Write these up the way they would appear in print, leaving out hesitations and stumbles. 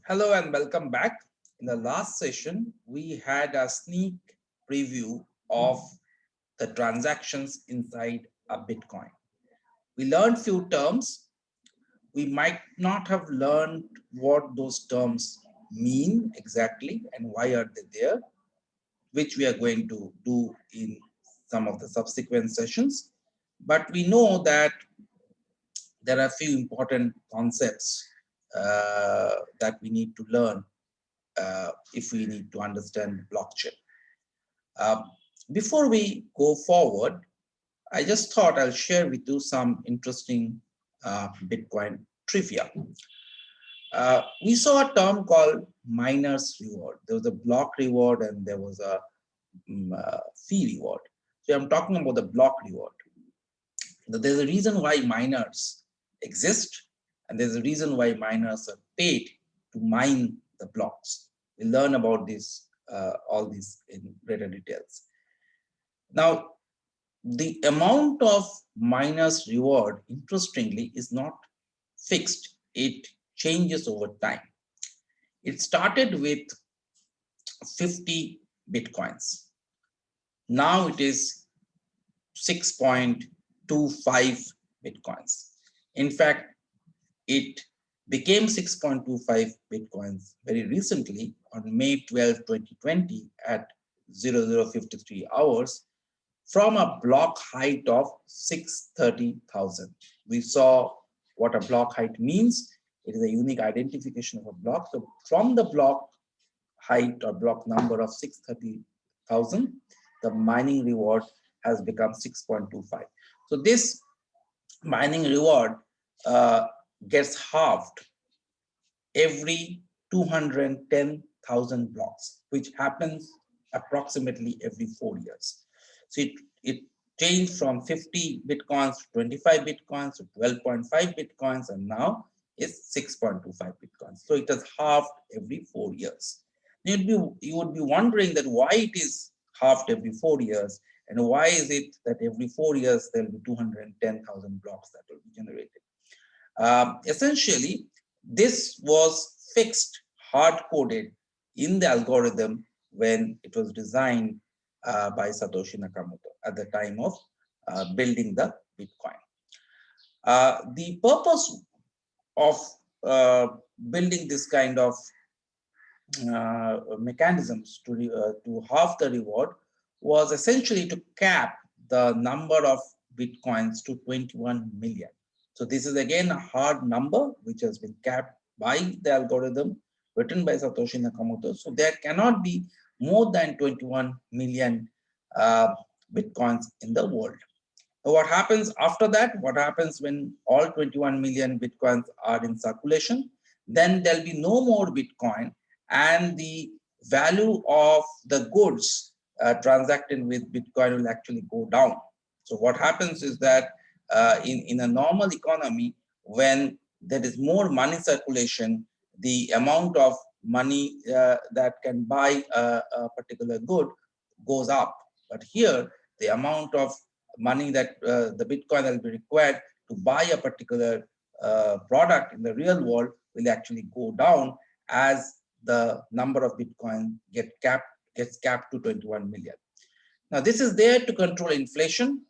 Hello and welcome back. In the last session, we had a sneak preview of the transactions inside a Bitcoin. We learned few terms. We might not have learned what those terms mean exactly and why are they there, which we are going to do in some of the subsequent sessions. But we know that there are a few important concepts that we need to learn if we need to understand blockchain. Uh, Before we go forward, I just thought I'll share with you some interesting Bitcoin trivia. We saw a term called miner's reward. There was a block reward and there was a fee reward. So I'm talking about the block reward. There's a reason why miners exist, and there's a reason why miners are paid to mine the blocks. We'll learn about this, all this in greater details. Now, the amount of miners' reward, interestingly, is not fixed. It changes over time. It started with 50 bitcoins. Now it is 6.25 bitcoins. In fact, it became 6.25 bitcoins very recently on May 12, 2020 at 0053 hours from a block height of 630,000. We saw what a block height means. It is a unique identification of a block. So from the block height or block number of 630,000, the mining reward has become 6.25. So this mining reward uh, gets halved every 210,000 blocks, which happens approximately every 4 years. So it changed from 50 bitcoins to 25 bitcoins to 12.5 bitcoins, and now it's 6.25 bitcoins. So it has halved every 4 years. You would be wondering that why it is halved every 4 years, and why is it that every 4 years there will be 210,000 blocks that will be generated. Essentially, this was fixed, hard coded in the algorithm when it was designed by Satoshi Nakamoto at the time of building the Bitcoin. The purpose of building this kind of mechanisms to halve the reward was essentially to cap the number of bitcoins to 21 million. So this is again a hard number which has been capped by the algorithm written by Satoshi Nakamoto. So there cannot be more than 21 million uh, bitcoins in the world. So what happens after that? What happens when all 21 million bitcoins are in circulation? Then there'll be no more bitcoin, and the value of the goods transacted with bitcoin will actually go down. So what happens is that in a normal economy, when there is more money circulation, the amount of money that can buy a particular good goes up. But here, the amount of money that the Bitcoin will be required to buy a particular product in the real world will actually go down as the number of Bitcoin gets capped to 21 million. Now, this is there to control inflation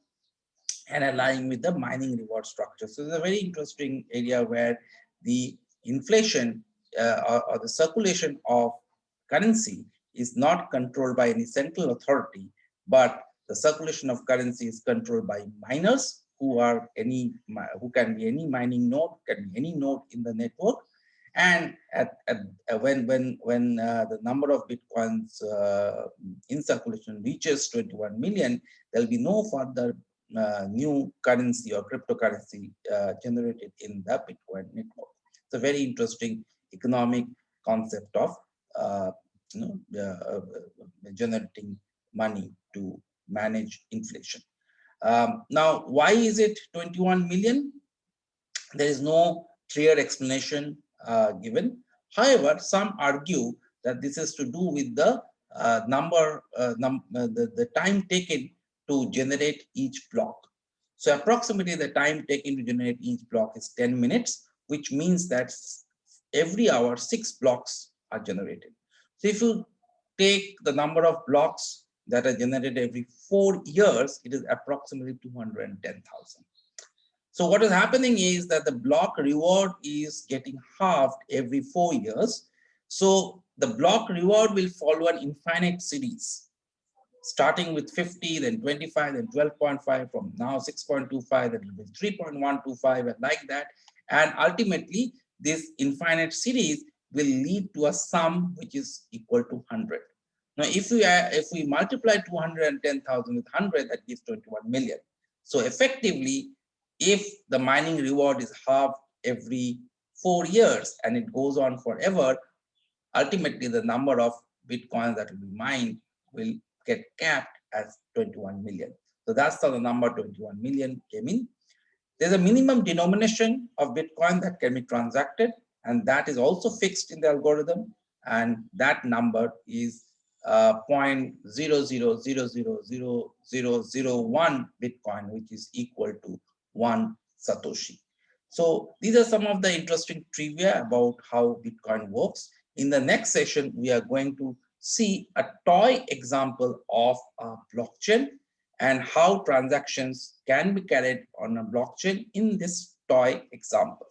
and align with the mining reward structure. So it's a very interesting area where the inflation or the circulation of currency is not controlled by any central authority, but the circulation of currency is controlled by miners who can be any mining node, can be any node in the network. And when the number of bitcoins in circulation reaches 21 million, there'll be no further new currency or cryptocurrency generated in the Bitcoin network. It's a very interesting economic concept of generating money to manage inflation. Now, why is it 21 million? There is no clear explanation given. However, some argue that this is to do with the the time taken to generate each block. So approximately the time taken to generate each block is 10 minutes, which means that every hour 6 blocks are generated. So if you take the number of blocks that are generated every 4 years, it is approximately 210,000. So what is happening is that the block reward is getting halved every 4 years. So the block reward will follow an infinite series, starting with 50, then 25, then 12.5, from now 6.25, then it will be 3.125, and like that. And ultimately, this infinite series will lead to a sum which is equal to 100. Now, if we multiply 210,000 with 100, that gives 21 million. So effectively, if the mining reward is halved every 4 years and it goes on forever, ultimately the number of Bitcoins that will be mined will get capped as 21 million. So that's how the number 21 million came in. There's a minimum denomination of Bitcoin that can be transacted, and that is also fixed in the algorithm. And that number is 0.00000001 Bitcoin, which is equal to 1 Satoshi. So these are some of the interesting trivia about how Bitcoin works. In the next session, we are going to see a toy example of a blockchain and how transactions can be carried on a blockchain in this toy example.